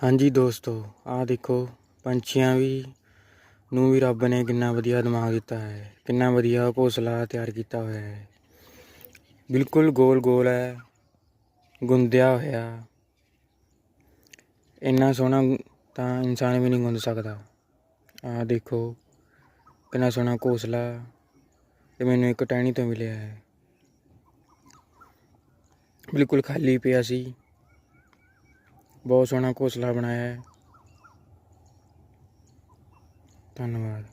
ਹਾਂਜੀ ਦੋਸਤੋ, ਆਹ ਦੇਖੋ ਪੰਛੀਆਂ ਨੂੰ ਵੀ ਰੱਬ ਨੇ ਕਿੰਨਾ ਵਧੀਆ ਦਿਮਾਗ ਦਿੱਤਾ ਹੈ। ਕਿੰਨਾ ਵਧੀਆ ਘੋਂਸਲਾ ਤਿਆਰ ਕੀਤਾ ਹੋਇਆ ਹੈ। ਬਿਲਕੁਲ ਗੋਲ ਗੋਲ ਹੈ, ਗੁੰਦਿਆ ਹੋਇਆ। ਇੰਨਾ ਸੋਹਣਾ ਤਾਂ ਇਨਸਾਨ ਵੀ ਨਹੀਂ ਗੁੰਦ ਸਕਦਾ। ਆਹ ਦੇਖੋ ਕਿੰਨਾ ਸੋਹਣਾ ਘੋਂਸਲਾ ਇਹ ਮੈਨੂੰ ਇੱਕ ਟਹਿਣੀ ਤੋਂ ਮਿਲਿਆ ਹੈ। ਬਿਲਕੁਲ ਖਾਲੀ ਪਿਆ ਸੀ। ਬਹੁਤ ਸੋਹਣਾ ਘੋਂਸਲਾ ਬਣਾਇਆ ਹੈ। ਧੰਨਵਾਦ।